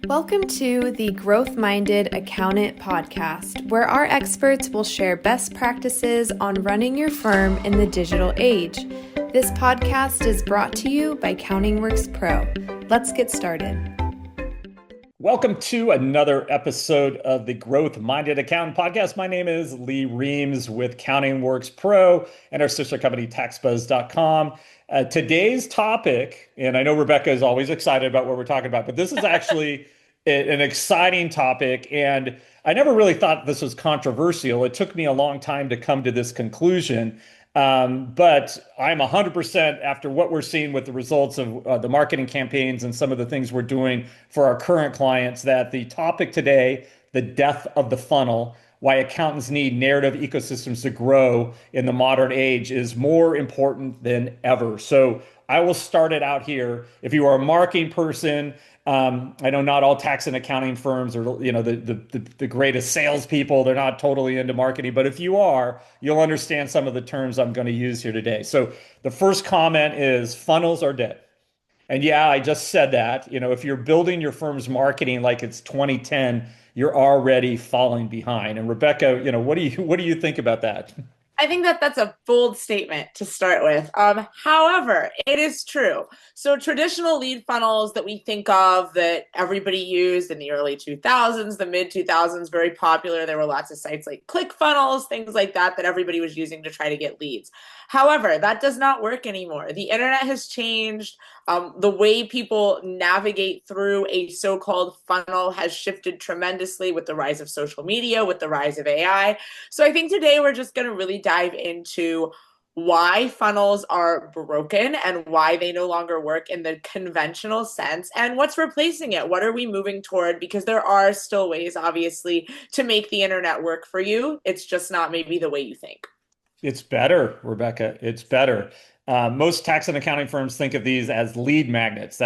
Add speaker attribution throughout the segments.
Speaker 1: Welcome to the Growth Minded Accountant podcast, where our experts will share best practices on running your firm in the digital age. This podcast is brought to you by CountingWorks Pro. Let's get started.
Speaker 2: Welcome to another episode of the Growth Minded Accountant podcast. My name is Lee Reams with CountingWorks Pro and our sister company taxbuzz.com. Today's topic, and I know Rebekah is always excited about what we're talking about, but this is actually an exciting topic. And I never really thought this was controversial. It took me a long time to come to this conclusion. But I'm 100% after what we're seeing with the results of the marketing campaigns and some of the things we're doing for our current clients, that the topic today, the death of the funnel, why accountants need narrative ecosystems to grow in the modern age, is more important than ever. So I will start it out here. If you are a marketing person, I know not all tax and accounting firms are, the greatest salespeople. They're not totally into marketing, but if you are, you'll understand some of the terms I'm going to use here today. So the first comment is funnels are dead. And yeah, I just said that. If you're building your firm's marketing like it's 2010, you're already falling behind. And Rebekah, what do you think about that?
Speaker 3: I think that that's a bold statement to start with. However, it is true. So traditional lead funnels that we think of that everybody used in the early 2000s, the mid 2000s, very popular. There were lots of sites like ClickFunnels, things like that everybody was using to try to get leads. However, that does not work anymore. The internet has changed. The way people navigate through a so-called funnel has shifted tremendously with the rise of social media, with the rise of AI. So I think today we're just going to really dive into why funnels are broken and why they no longer work in the conventional sense and what's replacing it. What are we moving toward? Because there are still ways, obviously, to make the internet work for you. It's just not maybe the way you think.
Speaker 2: It's better, Rebekah. It's better. Most tax and accounting firms think of these as lead magnets.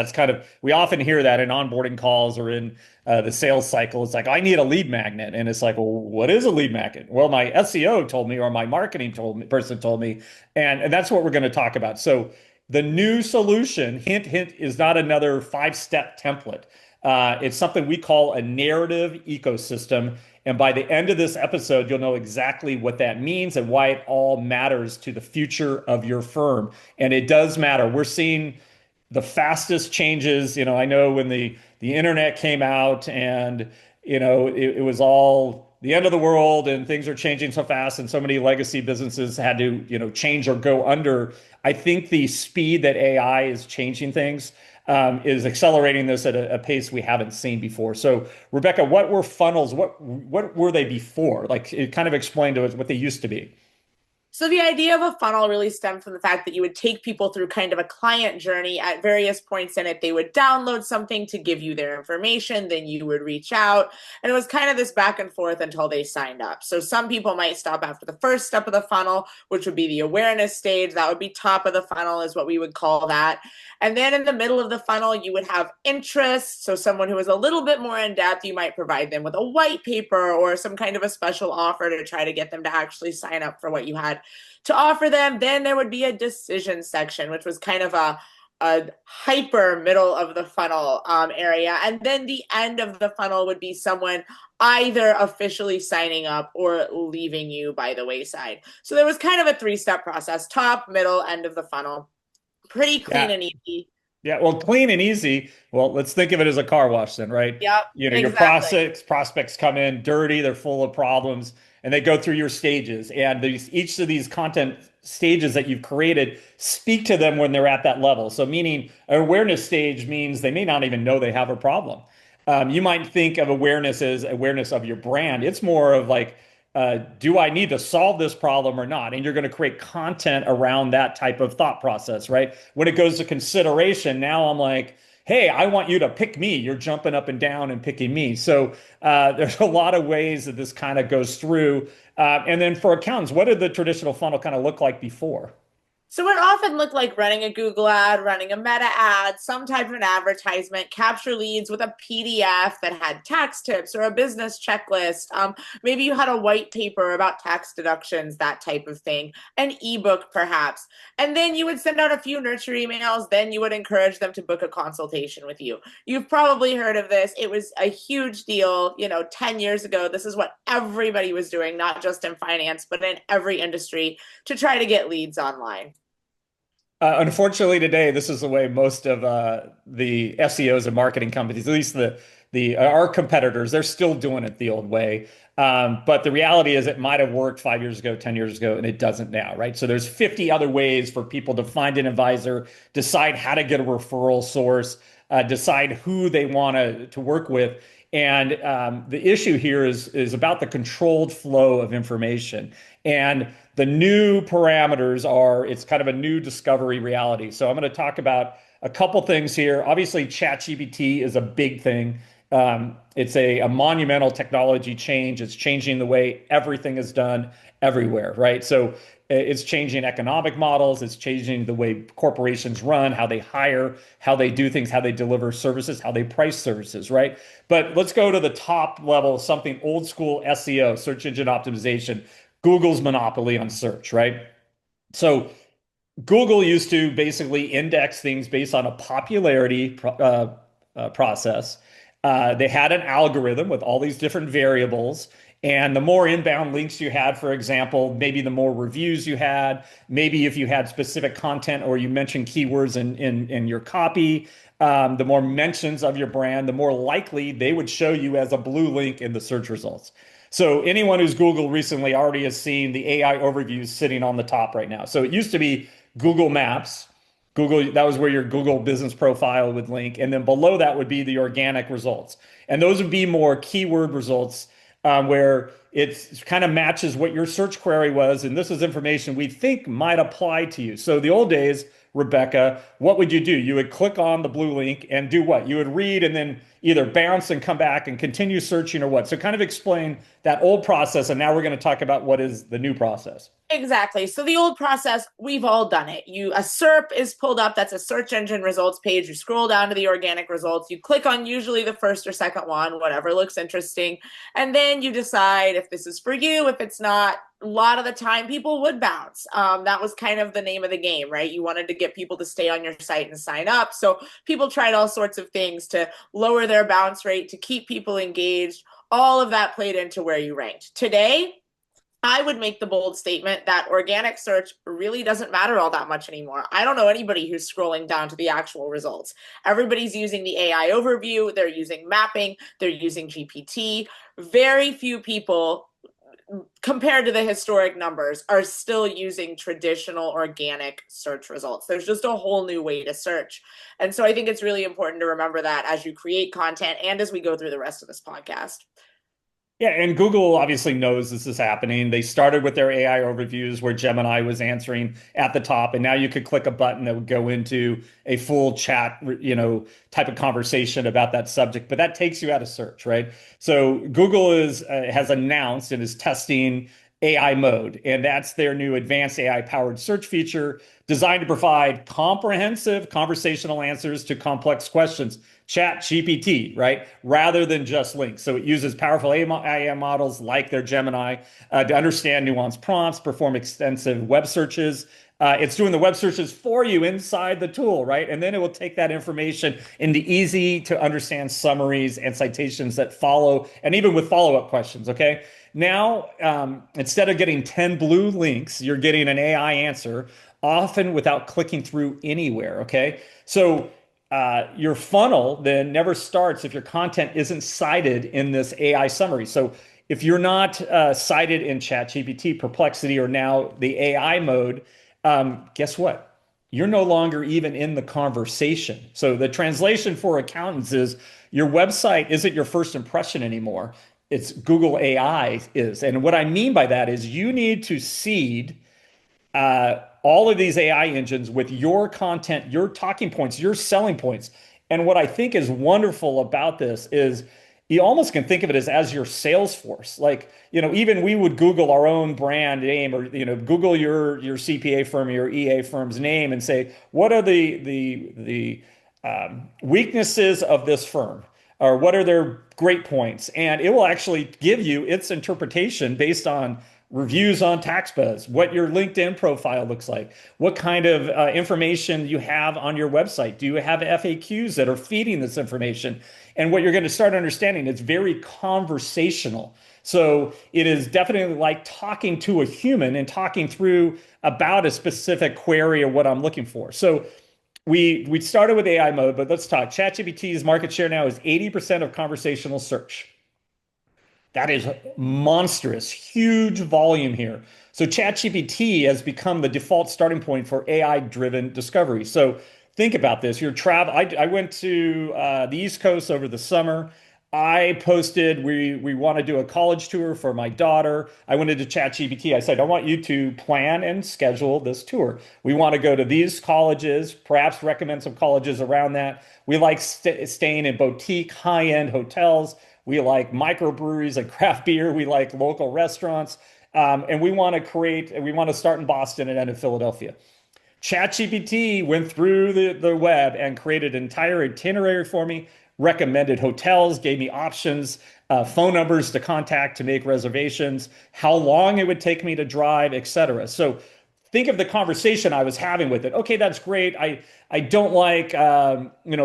Speaker 2: We often hear that in onboarding calls or in the sales cycle. It's like, I need a lead magnet. And it's like, well, what is a lead magnet? Well, my SEO told me, or my marketing person told me. And that's what we're going to talk about. So the new solution, hint, hint, is not another 5-step template. It's something we call a narrative ecosystem. And by the end of this episode, you'll know exactly what that means and why it all matters to the future of your firm. And it does matter. We're seeing the fastest changes. I know when the internet came out and, it was all the end of the world and things are changing so fast and so many legacy businesses had to, change or go under. I think the speed that AI is changing things is accelerating this at a pace we haven't seen before. So, Rebekah, what were funnels? What were they before? Like, it kind of explained to us what they used to be.
Speaker 3: So the idea of a funnel really stemmed from the fact that you would take people through kind of a client journey at various points in it. They would download something to give you their information, then you would reach out. And it was kind of this back and forth until they signed up. So some people might stop after the first step of the funnel, which would be the awareness stage. That would be top of the funnel is what we would call that. And then in the middle of the funnel, you would have interest. So someone who is a little bit more in depth, you might provide them with a white paper or some kind of a special offer to try to get them to actually sign up for what you had to offer them. Then there would be a decision section, which was kind of a hyper middle of the funnel area. And then the end of the funnel would be someone either officially signing up or leaving you by the wayside. So there was kind of a 3-step process: top, middle, end of the funnel. Pretty clean and easy.
Speaker 2: Yeah, well, clean and easy. Well, let's think of it as a car wash then, right?
Speaker 3: Yep,
Speaker 2: Your
Speaker 3: exactly.
Speaker 2: prospects come in dirty, they're full of problems, and they go through your stages. And each of these content stages that you've created speak to them when they're at that level. So meaning an awareness stage means they may not even know they have a problem. You might think of awareness as awareness of your brand. It's more of like, do I need to solve this problem or not? And you're going to create content around that type of thought process, right? When it goes to consideration, now I'm like, hey, I want you to pick me. You're jumping up and down and picking me. So there's a lot of ways that this kind of goes through. And then for accountants, what did the traditional funnel kind of look like before?
Speaker 3: So it often looked like running a Google ad, running a Meta ad, some type of an advertisement, capture leads with a PDF that had tax tips or a business checklist. Maybe you had a white paper about tax deductions, that type of thing, an ebook perhaps. And then you would send out a few nurture emails, then you would encourage them to book a consultation with you. You've probably heard of this. It was a huge deal, 10 years ago. This is what everybody was doing, not just in finance, but in every industry to try to get leads online.
Speaker 2: Unfortunately, today this is the way most of the SEOs and marketing companies, at least the our competitors, they're still doing it the old way. But the reality is, it might have worked 5 years ago, 10 years ago, and it doesn't now, right? So there's 50 other ways for people to find an advisor, decide how to get a referral source, decide who they want to work with. And the issue here is about the controlled flow of information. And the new parameters are, it's kind of a new discovery reality. So I'm going to talk about a couple things here. Obviously, ChatGPT is a big thing. It's a monumental technology change. It's changing the way everything is done everywhere, right? So it's changing economic models. It's changing the way corporations run, how they hire, how they do things, how they deliver services, how they price services, right? But let's go to the top level, something old school SEO, search engine optimization, Google's monopoly on search, right? So Google used to basically index things based on a popularity process. They had an algorithm with all these different variables. And the more inbound links you had, for example, maybe the more reviews you had, maybe if you had specific content or you mentioned keywords in your copy, the more mentions of your brand, the more likely they would show you as a blue link in the search results. So anyone who's Googled recently already has seen the AI overviews sitting on the top right now. So it used to be Google Maps. Google, that was where your Google business profile would link. And then below that would be the organic results. And those would be more keyword results where it kind of matches what your search query was. And this is information we think might apply to you. So the old days, Rebekah, what would you do? You would click on the blue link and do what? You would read and then either bounce and come back and continue searching or what? So kind of explain that old process. And now we're going to talk about what is the new process.
Speaker 3: Exactly. So the old process, we've all done it. A SERP is pulled up. That's a search engine results page. You scroll down to the organic results. You click on usually the first or second one, whatever looks interesting. And then you decide if this is for you. If it's not, a lot of the time people would bounce. That was kind of the name of the game, right? You wanted to get people to stay on your site and sign up. So people tried all sorts of things to lower their bounce rate, to keep people engaged. All of that played into where you ranked. Today, I would make the bold statement that organic search really doesn't matter all that much anymore. I don't know anybody who's scrolling down to the actual results. Everybody's using the AI overview, they're using mapping, they're using GPT. Very few people, compared to the historic numbers, are still using traditional organic search results. There's just a whole new way to search. And so I think it's really important to remember that as you create content and as we go through the rest of this podcast.
Speaker 2: Yeah, and Google obviously knows this is happening. They started with their AI overviews where Gemini was answering at the top, and now you could click a button that would go into a full chat, type of conversation about that subject. But that takes you out of search, right? So Google has announced and is testing AI mode, and that's their new advanced AI powered search feature designed to provide comprehensive conversational answers to complex questions. Chat GPT, right? Rather than just links. So it uses powerful AI models like their Gemini to understand nuanced prompts, perform extensive web searches. It's doing the web searches for you inside the tool, right? And then it will take that information into easy to understand summaries and citations that follow, and even with follow-up questions, okay? Now, instead of getting 10 blue links, you're getting an AI answer, often without clicking through anywhere, okay? So your funnel then never starts if your content isn't cited in this AI summary. So if you're not cited in ChatGPT, Perplexity, or now the AI mode, guess what? You're no longer even in the conversation. So the translation for accountants is your website isn't your first impression anymore. It's Google AI is. And what I mean by that is you need to seed all of these AI engines with your content, your talking points, your selling points. And what I think is wonderful about this is you almost can think of it as your sales force. Like, even we would Google our own brand name, or, Google your CPA firm, your EA firm's name, and say, what are the weaknesses of this firm? Or what are their great points? And it will actually give you its interpretation based on reviews on TaxBuzz, what your LinkedIn profile looks like, what kind of information you have on your website. Do you have FAQs that are feeding this information? And what you're going to start understanding, it's very conversational. So it is definitely like talking to a human and talking through about a specific query or what I'm looking for. So we started with AI mode, but let's talk. ChatGPT's market share now is 80% of conversational search. That is monstrous, huge volume here. So ChatGPT has become the default starting point for AI-driven discovery. So think about this. Your travel. I went to the East Coast over the summer. I posted we want to do a college tour for my daughter. I went into ChatGPT. I said, I want you to plan and schedule this tour. We want to go to these colleges, perhaps recommend some colleges around that. We like staying in boutique, high-end hotels. We like microbreweries and craft beer. We like local restaurants. And we want to start in Boston and end in Philadelphia. ChatGPT went through the web and created an entire itinerary for me, recommended hotels, gave me options, phone numbers to contact to make reservations, how long it would take me to drive, etc. So think of the conversation I was having with it. Okay, that's great. I don't like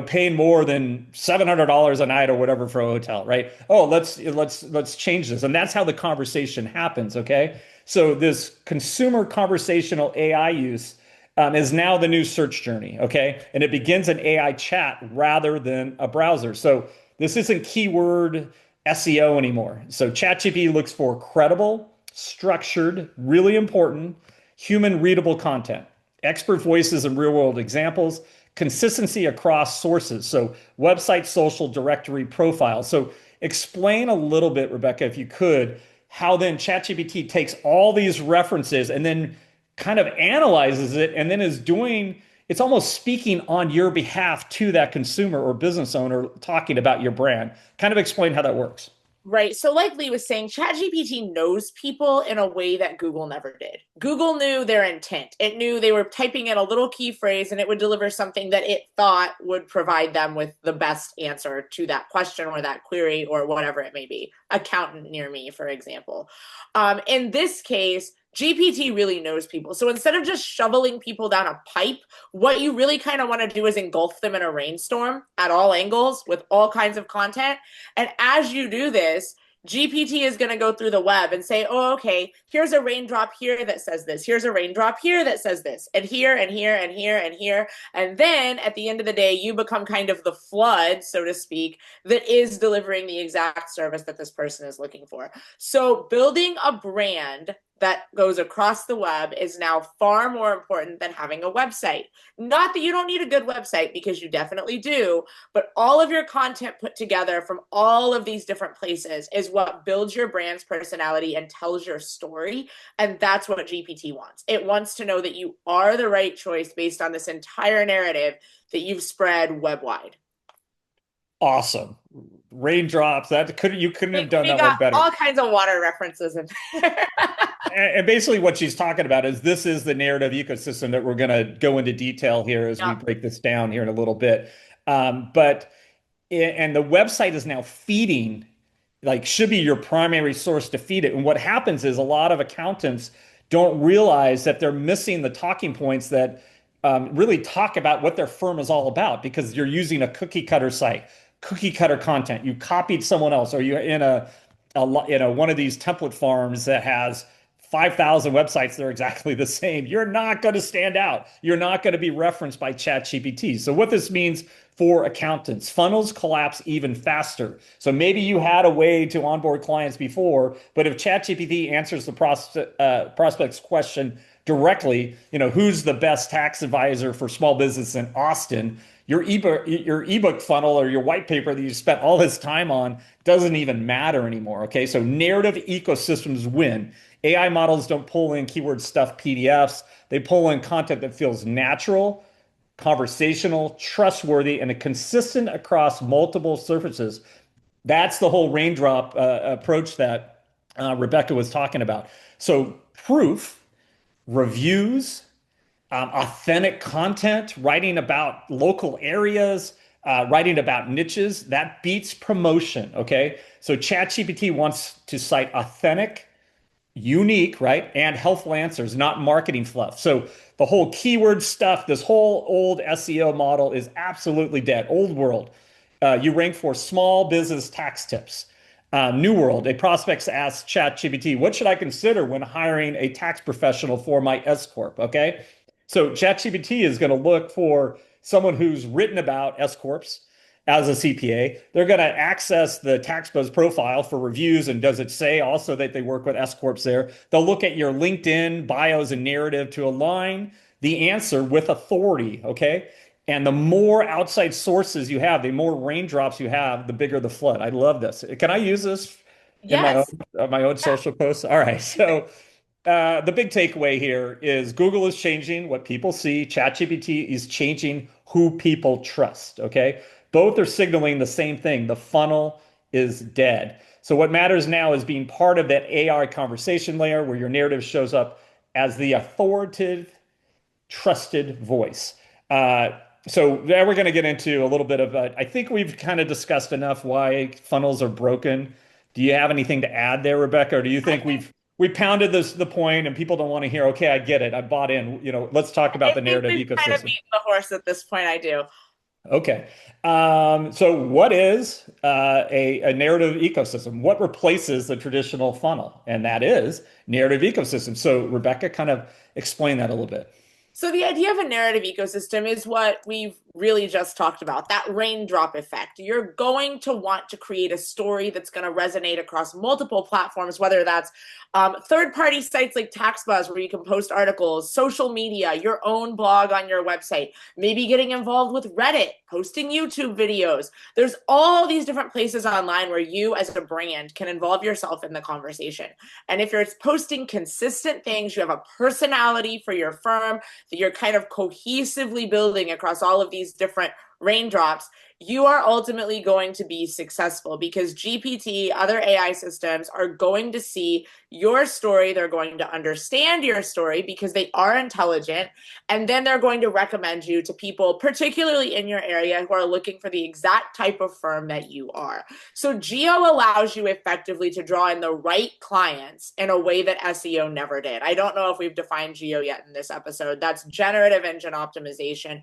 Speaker 2: paying more than $700 a night or whatever for a hotel, right? Oh, let's change this, and that's how the conversation happens. Okay, so this consumer conversational AI use is now the new search journey. Okay, and it begins an AI chat rather than a browser. So this isn't keyword SEO anymore. So ChatGPT looks for credible, structured, really important human readable content, expert voices and real world examples, consistency across sources. So website, social, directory, profile. So explain a little bit, Rebekah, if you could, how then ChatGPT takes all these references and then kind of analyzes it and then it's almost speaking on your behalf to that consumer or business owner talking about your brand. Kind of explain how that works.
Speaker 3: Right. So like Lee was saying, ChatGPT knows people in a way that Google never did. Google knew their intent. It knew they were typing in a little key phrase and it would deliver something that it thought would provide them with the best answer to that question or that query or whatever it may be. Accountant near me, for example. In this case, GPT really knows people. So instead of just shoveling people down a pipe, what you really kind of want to do is engulf them in a rainstorm at all angles with all kinds of content. And as you do this, GPT is going to go through the web and say, oh, okay, here's a raindrop here that says this. Here's a raindrop here that says this. And here and here and here and here. And then at the end of the day, you become kind of the flood, so to speak, that is delivering the exact service that this person is looking for. So building a brand that goes across the web is now far more important than having a website. Not that you don't need a good website, because you definitely do, but all of your content put together from all of these different places is what builds your brand's personality and tells your story. And that's what GPT wants. It wants to know that you are the right choice based on this entire narrative that you've spread web wide.
Speaker 2: Awesome. Raindrops. You couldn't have done
Speaker 3: We
Speaker 2: that
Speaker 3: got
Speaker 2: one better.
Speaker 3: all kinds of water references in there.
Speaker 2: And basically what she's talking about is this is the narrative ecosystem that we're going to go into detail here as we break this down here in a little bit. And the website is now feeding, like, should be your primary source to feed it. And what happens is a lot of accountants don't realize that they're missing the talking points that really talk about what their firm is all about, because you're using a cookie cutter site, cookie cutter content. You copied someone else, or you're in one of these template farms that has 5,000 websites that are exactly the same. You're not going to stand out. You're not going to be referenced by ChatGPT. So what this means for accountants, funnels collapse even faster. So maybe you had a way to onboard clients before, but if ChatGPT answers the prospect's question directly, who's the best tax advisor for small business in Austin, your ebook funnel or your white paper that you spent all this time on doesn't even matter anymore. Okay, so narrative ecosystems win. AI models don't pull in keyword stuff PDFs. They pull in content that feels natural, conversational, trustworthy, and consistent across multiple surfaces. That's the whole raindrop approach that Rebekah was talking about. So proof, reviews, authentic content, writing about local areas, writing about niches, that beats promotion. Okay. So ChatGPT wants to cite authentic, unique, right? And helpful answers, not marketing fluff. So the whole keyword stuff, this whole old SEO model is absolutely dead. Old world. You rank for small business tax tips. New world, a prospect asks ChatGPT, what should I consider when hiring a tax professional for my S Corp? Okay. So ChatGPT is going to look for someone who's written about S Corps as a CPA. They're going to access the TaxBuzz profile for reviews. And does it say also that they work with S Corps there? They'll look at your LinkedIn bios and narrative to align the answer with authority. Okay. And the more outside sources you have, the more raindrops you have, the bigger the flood. I love this. Can I use this in
Speaker 3: Yes.
Speaker 2: my own social posts? All right. So the big takeaway here is Google is changing what people see. ChatGPT is changing who people trust. Okay. Both are signaling the same thing. The funnel is dead. So what matters now is being part of that AI conversation layer where your narrative shows up as the authoritative, trusted voice. So now we're going to get into a little bit of, I think we've kind of discussed enough why funnels are broken. Do you have anything to add there, Rebekah? Or do you think we pounded the point and people don't want to hear, okay, I get it. I bought in, let's talk about
Speaker 3: I
Speaker 2: the
Speaker 3: think
Speaker 2: narrative
Speaker 3: we've kind of
Speaker 2: ecosystem.
Speaker 3: beaten the horse at this point. I do.
Speaker 2: Okay. So what is a narrative ecosystem? What replaces the traditional funnel? And that is narrative ecosystem. So Rebekah, kind of explain that a little bit.
Speaker 3: So the idea of a narrative ecosystem is what we've really just talked about, that raindrop effect. You're going to want to create a story that's going to resonate across multiple platforms, whether that's third-party sites like TaxBuzz, where you can post articles, social media, your own blog on your website, maybe getting involved with Reddit, posting YouTube videos. There's all these different places online where you as a brand can involve yourself in the conversation. And if you're posting consistent things, you have a personality for your firm that you're kind of cohesively building across all of these different raindrops, you are ultimately going to be successful because GPT, other AI systems are going to see your story. They're going to understand your story because they are intelligent. And then they're going to recommend you to people, particularly in your area, who are looking for the exact type of firm that you are. So Geo allows you effectively to draw in the right clients in a way that SEO never did. I don't know if we've defined Geo yet in this episode. That's Generative Engine Optimization.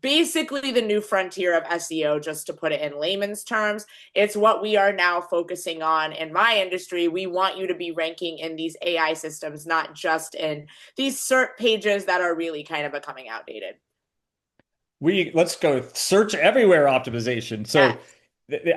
Speaker 3: Basically the new frontier of SEO, just to put it in layman's terms. It's what we are now focusing on in my industry. We want you to be ranking in these AI systems, not just in these SERP pages that are really kind of becoming outdated.
Speaker 2: Let's go search everywhere optimization. So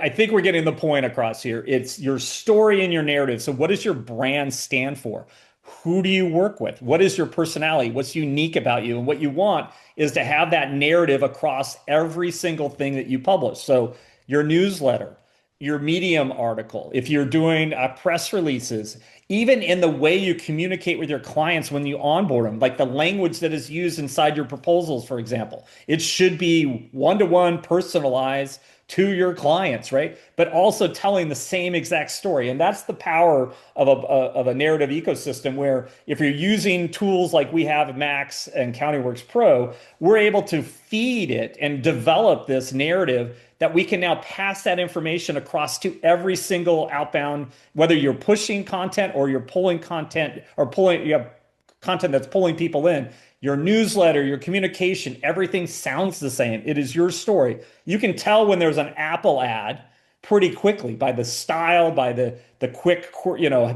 Speaker 2: I think we're getting the point across here. It's your story and your narrative. So what does your brand stand for? Who do you work with? What is your personality? What's unique about you? And what you want is to have that narrative across every single thing that you publish. So your newsletter, your Medium article, if you're doing press releases, even in the way you communicate with your clients when you onboard them, like the language that is used inside your proposals, for example, it should be one-to-one personalized to your clients, right? But also telling the same exact story. And that's the power of a narrative ecosystem where if you're using tools like we have at Max and CountingWorks Pro, we're able to feed it and develop this narrative that we can now pass that information across to every single outbound, whether you're pushing content or you're pulling content or you have content that's pulling people in. Your newsletter, your communication, everything sounds the same. It is your story. You can tell when there's an Apple ad pretty quickly by the style, by the quick,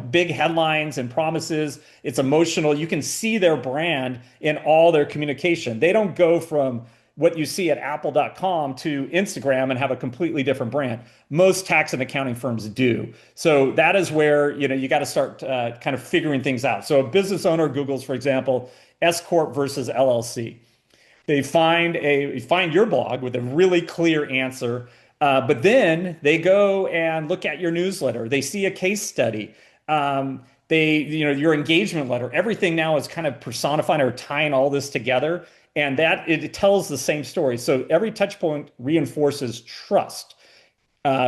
Speaker 2: big headlines and promises. It's emotional. You can see their brand in all their communication. They don't go from what you see at apple.com to Instagram and have a completely different brand. Most tax and accounting firms do. So that is where, you got to start kind of figuring things out. So a business owner Googles, for example, S Corp versus LLC. They find your blog with a really clear answer, but then they go and look at your newsletter. They see a case study. Your engagement letter. Everything now is kind of personifying or tying all this together, and that it tells the same story. So every touch point reinforces trust.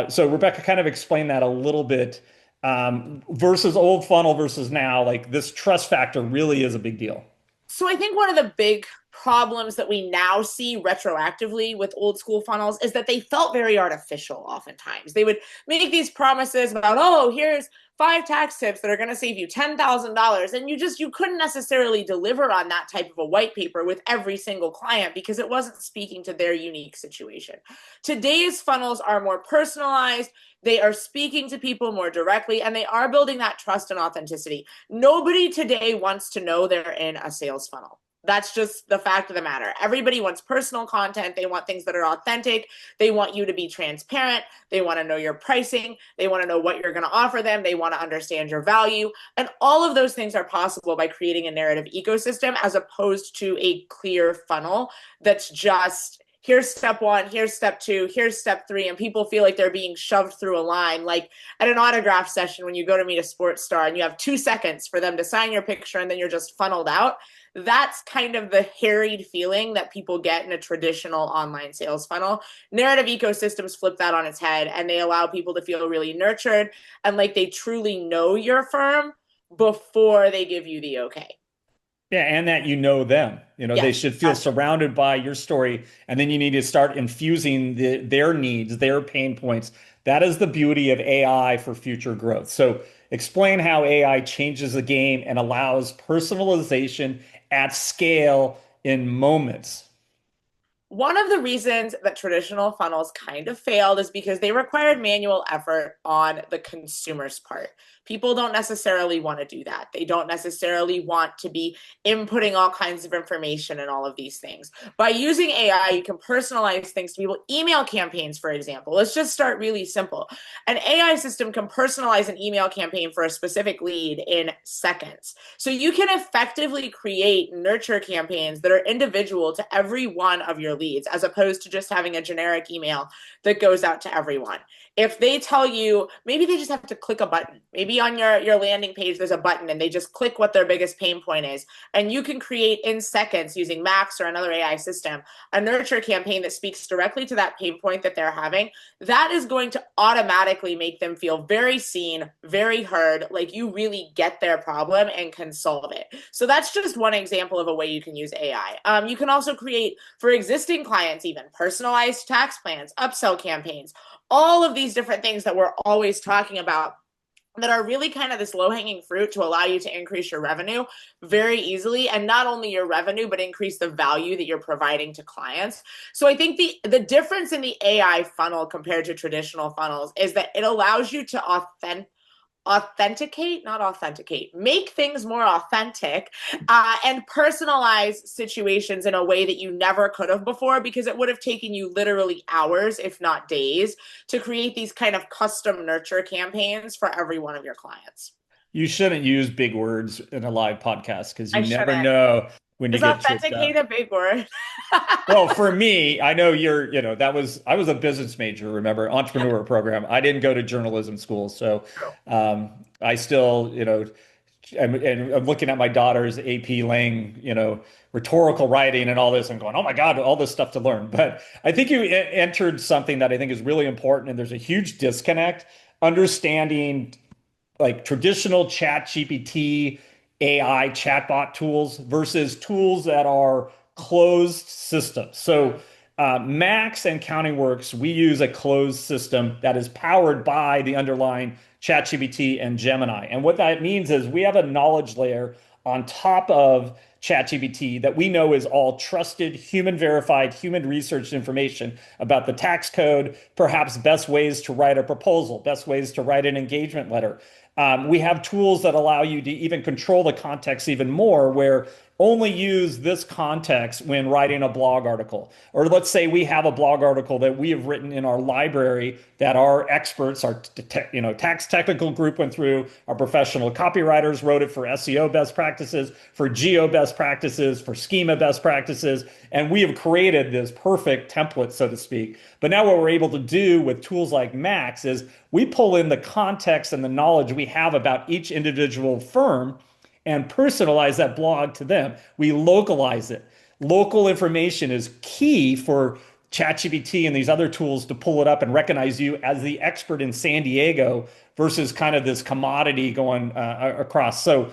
Speaker 2: So Rebecca kind of explained that a little bit, versus old funnel versus now, like this trust factor really is a big deal.
Speaker 3: So I think one of the big problems that we now see retroactively with old school funnels is that they felt very artificial oftentimes. They would make these promises about, oh, here's 5 tax tips that are going to save you $10,000. And you couldn't necessarily deliver on that type of a white paper with every single client because it wasn't speaking to their unique situation. Today's funnels are more personalized. They are speaking to people more directly, and they are building that trust and authenticity. Nobody today wants to know they're in a sales funnel. That's just the fact of the matter. Everybody wants personal content. They want things that are authentic. They want you to be transparent. They want to know your pricing. They want to know what you're going to offer them. They want to understand your value. And all of those things are possible by creating a narrative ecosystem as opposed to a clear funnel that's just, here's step one, here's step two, here's step three, and people feel like they're being shoved through a line. Like at an autograph session when you go to meet a sports star and you have 2 seconds for them to sign your picture and then you're just funneled out. That's kind of the harried feeling that people get in a traditional online sales funnel. Narrative ecosystems flip that on its head, and they allow people to feel really nurtured and like they truly know your firm before they give you the okay.
Speaker 2: Yeah, and that you know them. They
Speaker 3: Yes,
Speaker 2: should feel surrounded by your story, and then you need to start infusing their needs, their pain points. That is the beauty of AI for future growth. So explain how AI changes the game and allows personalization at scale in moments.
Speaker 3: one of the reasons that traditional funnels kind of failed is because they required manual effort on the consumer's part. People don't necessarily want to do that. They don't necessarily want to be inputting all kinds of information and all of these things. By using AI, you can personalize things to people. Email campaigns, for example. Let's just start really simple. An AI system can personalize an email campaign for a specific lead in seconds. So you can effectively create nurture campaigns that are individual to every one of your leads, as opposed to just having a generic email that goes out to everyone. If they tell you, maybe they just have to click a button. Maybe on your landing page, there's a button and they just click what their biggest pain point is. And you can create in seconds using Max or another AI system, a nurture campaign that speaks directly to that pain point that they're having. That is going to automatically make them feel very seen, very heard, like you really get their problem and can solve it. So that's just one example of a way you can use AI. You can also create, for existing clients, even personalized tax plans, upsell campaigns, all of these different things that we're always talking about that are really kind of this low-hanging fruit to allow you to increase your revenue very easily, and not only your revenue, but increase the value that you're providing to clients. So I think the difference in the AI funnel compared to traditional funnels is that it allows you to make things more authentic, and personalize situations in a way that you never could have before, because it would have taken you literally hours, if not days, to create these kind of custom nurture campaigns for every one of your clients.
Speaker 2: You shouldn't use big words in a live podcast because
Speaker 3: I
Speaker 2: you never
Speaker 3: shouldn't.
Speaker 2: know when you
Speaker 3: Is
Speaker 2: get tripped
Speaker 3: authenticate
Speaker 2: up.
Speaker 3: a big word?
Speaker 2: Well, for me, I know I was a business major, remember, entrepreneur program. I didn't go to journalism school. So I still, and I'm looking at my daughter's AP Lang, rhetorical writing and all this. I'm going, oh my God, all this stuff to learn. But I think you entered something that I think is really important. And there's a huge disconnect understanding like traditional chat GPT, AI chatbot tools versus tools that are closed systems. So Max and CountingWorks, we use a closed system that is powered by the underlying ChatGPT and Gemini. And what that means is we have a knowledge layer on top of ChatGPT that we know is all trusted, human verified, human researched information about the tax code, perhaps best ways to write a proposal, best ways to write an engagement letter. We have tools that allow you to even control the context even more, where only use this context when writing a blog article. Or let's say we have a blog article that we have written in our library that our experts, our tax technical group went through, our professional copywriters wrote it for SEO best practices, for geo best practices, for schema best practices, and we have created this perfect template, so to speak. But now what we're able to do with tools like Max is we pull in the context and the knowledge we have about each individual firm and personalize that blog to them. We localize it. Local information is key for ChatGPT and these other tools to pull it up and recognize you as the expert in San Diego versus kind of this commodity going across. So,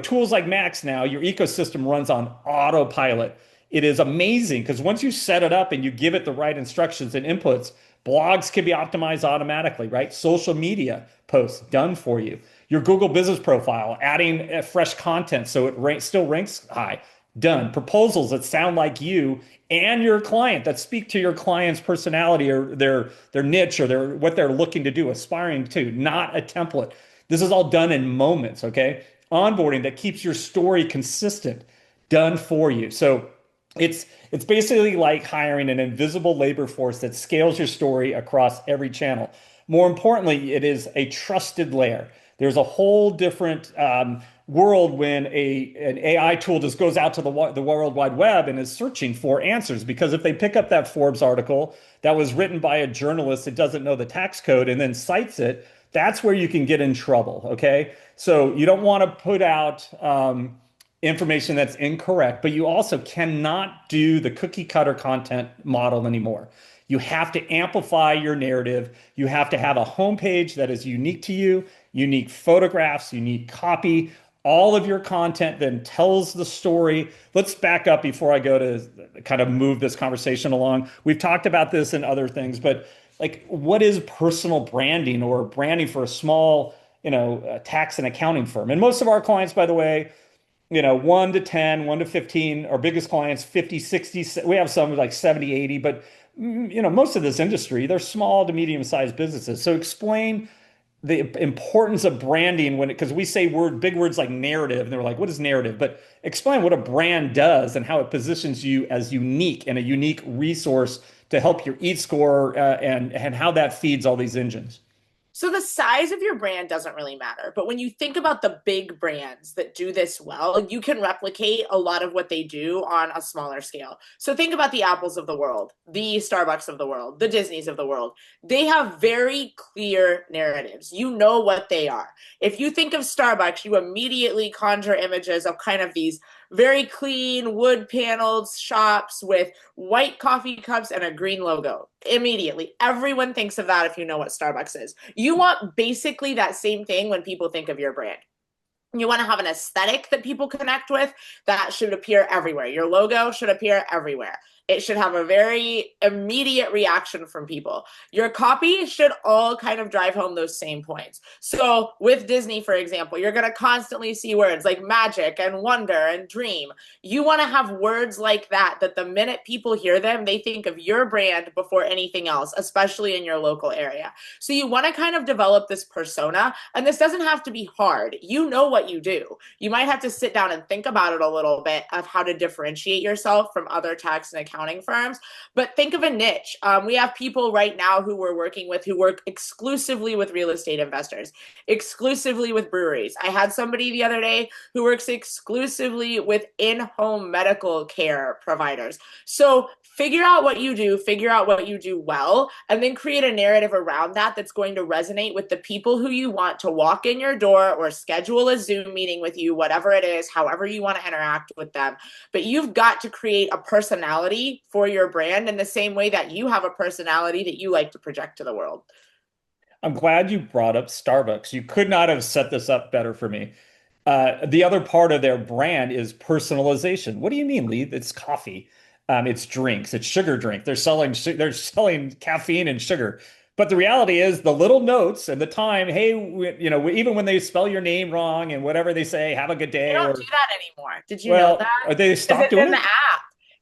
Speaker 2: tools like Max now, your ecosystem runs on autopilot. It is amazing because once you set it up and you give it the right instructions and inputs, blogs can be optimized automatically, right? Social media posts done for you. Your Google business profile, adding fresh content so it still ranks high, done. Proposals that sound like you and your client, that speak to your client's personality or their niche or what they're looking to do, aspiring to, not a template. This is all done in moments, okay? Onboarding that keeps your story consistent, done for you. So it's basically like hiring an invisible labor force that scales your story across every channel. More importantly, it is a trusted layer. There's a whole different world when an AI tool just goes out to the World Wide Web and is searching for answers. Because if they pick up that Forbes article that was written by a journalist that doesn't know the tax code and then cites it, that's where you can get in trouble. Okay, so you don't want to put out information that's incorrect, but you also cannot do the cookie cutter content model anymore. You have to amplify your narrative. You have to have a homepage that is unique to you, unique photographs, unique copy. All of your content then tells the story. Let's back up before I go to kind of move this conversation along. We've talked about this and other things, but like, what is personal branding or branding for a small, tax and accounting firm? And most of our clients, by the way, 1 to 10, 1 to 15, our biggest clients, 50, 60, we have some like 70, 80, but most of this industry, they're small to medium sized businesses. So explain the importance of branding because we say big words like narrative, and they're like, what is narrative? But explain what a brand does and how it positions you as unique and a unique resource to help your EAT score and how that feeds all these engines.
Speaker 3: So the size of your brand doesn't really matter. But when you think about the big brands that do this well, you can replicate a lot of what they do on a smaller scale. So think about the Apples of the world, the Starbucks of the world, the Disneys of the world. They have very clear narratives. You know what they are. If you think of Starbucks, you immediately conjure images of kind of these very clean wood paneled shops with white coffee cups and a green logo. Immediately, everyone thinks of that if you know what Starbucks is. You want basically that same thing when people think of your brand. You want to have an aesthetic that people connect with that should appear everywhere. Your logo should appear everywhere. It should have a very immediate reaction from people. Your copy should all kind of drive home those same points. So with Disney, for example, you're going to constantly see words like magic and wonder and dream. You want to have words like that the minute people hear them, they think of your brand before anything else, especially in your local area. So you want to kind of develop this persona, and this doesn't have to be hard. You know what you do. You might have to sit down and think about it a little bit of how to differentiate yourself from other tax and accounting firms, but think of a niche. We have people right now who we're working with who work exclusively with real estate investors, exclusively with breweries. I had somebody the other day who works exclusively with in-home medical care providers. So figure out what you do well, and then create a narrative around that that's going to resonate with the people who you want to walk in your door or schedule a Zoom meeting with you, whatever it is, however you want to interact with them. But you've got to create a personality for your brand in the same way that you have a personality that you like to project to the world.
Speaker 2: I'm glad you brought up Starbucks. You could not have set this up better for me. The other part of their brand is personalization. What do you mean, Lee? It's coffee. It's drinks. It's sugar drink. They're selling caffeine and sugar. But the reality is the little notes and the time, hey, even when they spell your name wrong and whatever they say, have a good day.
Speaker 3: They don't do that anymore. Did you know that?
Speaker 2: Are they stopped doing it?
Speaker 3: In the app.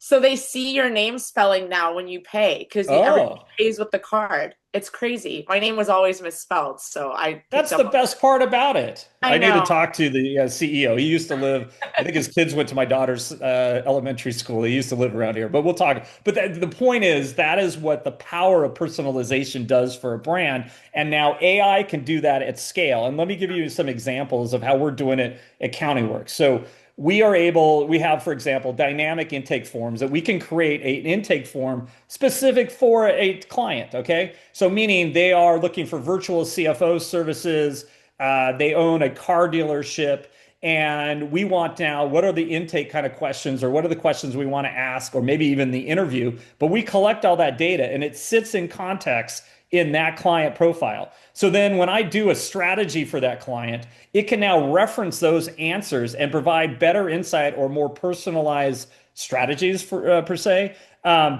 Speaker 3: So they see your name spelling now when you pay because everybody pays with the card. It's crazy. My name was always misspelled, so that's
Speaker 2: the best part about it. I need
Speaker 3: know.
Speaker 2: to talk to the CEO. He used to live, I think his kids went to my daughter's elementary school. He used to live around here, but we'll talk. But the point is, that is what the power of personalization does for a brand. And now AI can do that at scale. And let me give you some examples of how we're doing it at CountingWorks. So we have, for example, dynamic intake forms that we can create an intake form specific for a client, okay? So meaning they are looking for virtual CFO services, they own a car dealership, And we want now, what are the intake kind of questions, or what are the questions we want to ask, or maybe even the interview? But we collect all that data and it sits in context in that client profile. So then when I do a strategy for that client, it can now reference those answers and provide better insight or more personalized strategies per se,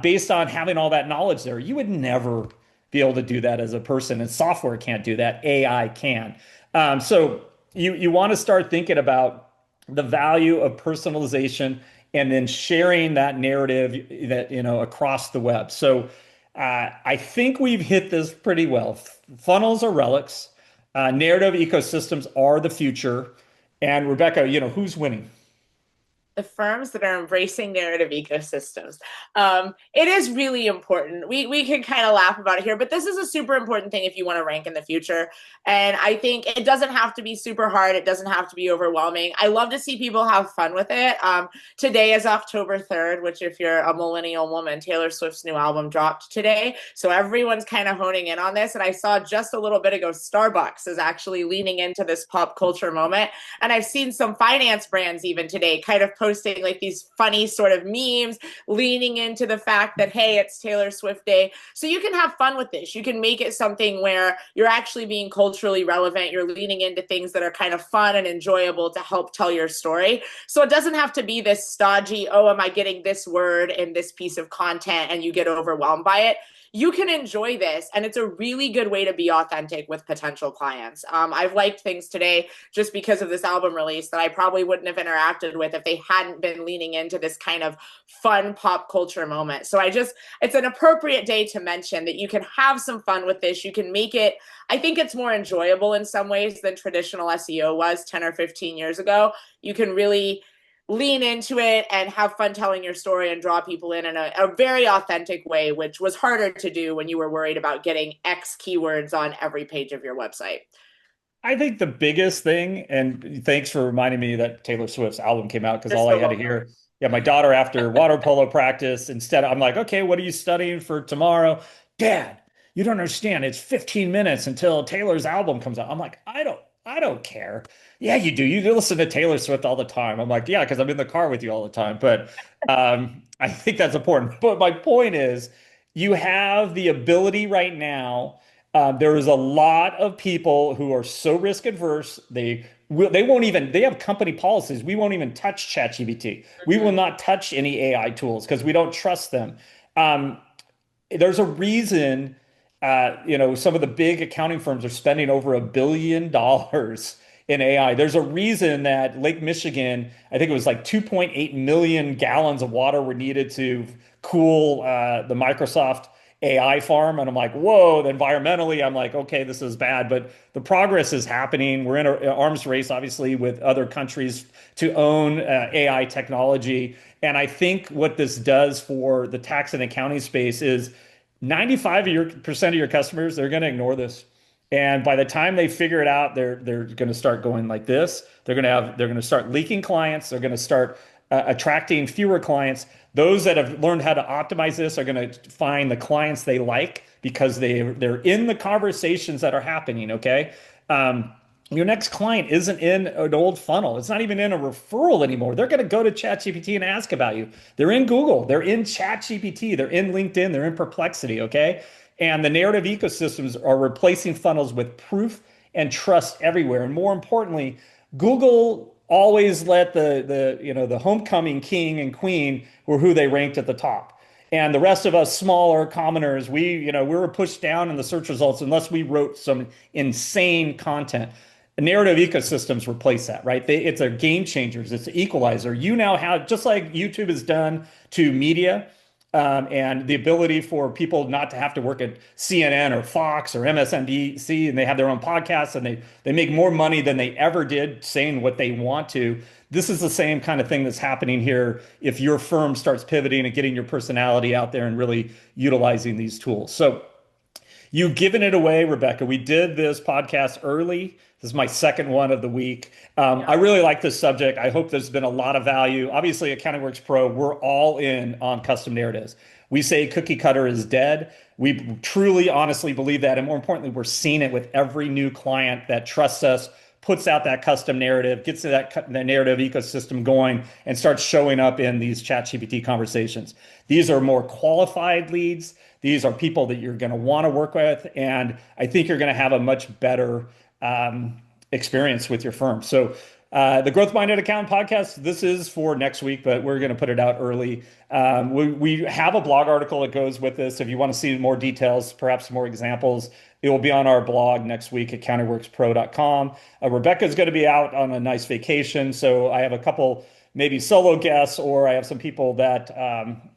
Speaker 2: based on having all that knowledge there. You would never be able to do that as a person, and software can't do that. AI can. So you want to start thinking about the value of personalization and then sharing that narrative that across the web. So I think we've hit this pretty well. Funnels are relics. Narrative ecosystems are the future. And Rebekah, who's winning?
Speaker 3: The firms that are embracing narrative ecosystems. It is really important. We can kind of laugh about it here, but this is a super important thing if you want to rank in the future. And I think it doesn't have to be super hard. It doesn't have to be overwhelming. I love to see people have fun with it. Today is October 3rd, which if you're a millennial woman, Taylor Swift's new album dropped today. So everyone's kind of honing in on this. And I saw just a little bit ago, Starbucks is actually leaning into this pop culture moment. And I've seen some finance brands even today kind of posting like these funny sort of memes, leaning into the fact that, hey, it's Taylor Swift Day. So you can have fun with this. You can make it something where you're actually being culturally relevant. You're leaning into things that are kind of fun and enjoyable to help tell your story. So it doesn't have to be this stodgy, oh, am I getting this word in this piece of content, and you get overwhelmed by it. You can enjoy this, and it's a really good way to be authentic with potential clients. I've liked things today just because of this album release that I probably wouldn't have interacted with if they hadn't been leaning into this kind of fun pop culture moment. So it's an appropriate day to mention that you can have some fun with this. You can make it, I think it's more enjoyable in some ways than traditional SEO was 10 or 15 years ago. You can really lean into it and have fun telling your story and draw people in a very authentic way, which was harder to do when you were worried about getting X keywords on every page of your website.
Speaker 2: I think the biggest thing, and thanks for reminding me that Taylor Swift's album came out, because
Speaker 3: You're
Speaker 2: all I
Speaker 3: so
Speaker 2: had to
Speaker 3: welcome.
Speaker 2: hear, yeah, my daughter after water polo practice, instead I'm like, okay, what are you studying for tomorrow? Dad, you don't understand. It's 15 minutes until Taylor's album comes out. I'm like, I don't care. Yeah, you do. You listen to Taylor Swift all the time. I'm like, yeah, because I'm in the car with you all the time. But I think that's important. But my point is, you have the ability right now. There is a lot of people who are so risk adverse. They won't even, they have company policies. We won't even touch ChatGPT. We will not touch any AI tools because we don't trust them. There's a reason, some of the big accounting firms are spending over $1 billion in AI. There's a reason that Lake Michigan, I think it was like 2.8 million gallons of water were needed to cool the Microsoft AI farm. And I'm like, whoa, environmentally, I'm like, okay, this is bad. But the progress is happening. We're in an arms race, obviously, with other countries to own AI technology. And I think what this does for the tax and accounting space is 95% of your customers, they're going to ignore this. And by the time they figure it out, they're going to start going like this. They're going to start leaking clients. They're going to start attracting fewer clients. Those that have learned how to optimize this are going to find the clients they like because they're in the conversations that are happening. Okay. Your next client isn't in an old funnel. It's not even in a referral anymore. They're going to go to ChatGPT and ask about you. They're in Google. They're in ChatGPT. They're in LinkedIn. They're in Perplexity. Okay. And the narrative ecosystems are replacing funnels with proof and trust everywhere. And more importantly, Google always let the homecoming king and queen were who they ranked at the top. And the rest of us smaller commoners, we were pushed down in the search results unless we wrote some insane content. Narrative ecosystems replace that, right? It's a game changers. It's an equalizer. You now have, just like YouTube has done to media, and the ability for people not to have to work at CNN or Fox or MSNBC, and they have their own podcasts, and they make more money than they ever did saying what they want to. This is the same kind of thing that's happening here if your firm starts pivoting and getting your personality out there and really utilizing these tools. So you've given it away, Rebekah. We did this podcast early. This is my second one of the week. I really like this subject. I hope there's been a lot of value. Obviously, at CountingWorks Pro, we're all in on custom narratives. We say cookie cutter is dead. We truly, honestly believe that. And more importantly, we're seeing it with every new client that trusts us, puts out that custom narrative, gets that narrative ecosystem going, and starts showing up in these ChatGPT conversations. These are more qualified leads. These are people that you're going to want to work with, and I think you're going to have a much better experience with your firm. So the Growth Minded Accountant podcast, this is for next week, but we're going to put it out early. We have a blog article that goes with this. If you want to see more details, perhaps more examples, it will be on our blog next week at CountingWorksPro.com. Rebekah is going to be out on a nice vacation, so I have a couple maybe solo guests, or I have some people that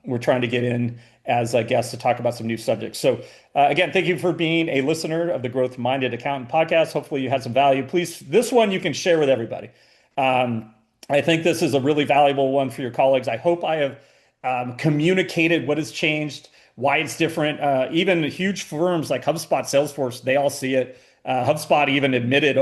Speaker 2: we're trying to get in as guests to talk about some new subjects. So again, thank you for being a listener of the Growth Minded Accountant podcast. Hopefully you had some value. Please, this one you can share with everybody. I think this is a really valuable one for your colleagues. I hope I have communicated what has changed, why it's different. Even huge firms like HubSpot, Salesforce, they all see it. HubSpot even admitted,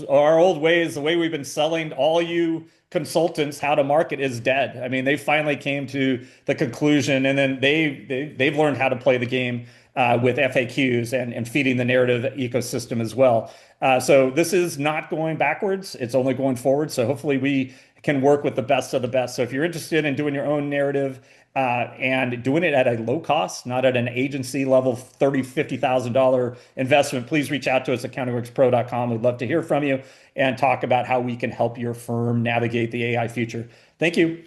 Speaker 2: our old ways, the way we've been selling all you consultants how to market is dead. I mean, they finally came to the conclusion, and then they've learned how to play the game with FAQs and feeding the narrative ecosystem as well. So this is not going backwards. It's only going forward. So hopefully we can work with the best of the best. So if you're interested in doing your own narrative and doing it at a low cost, not at an agency level $30,000, $50,000 investment, please reach out to us at CountingWorksPro.com. We'd love to hear from you and talk about how we can help your firm navigate the AI future. Thank you.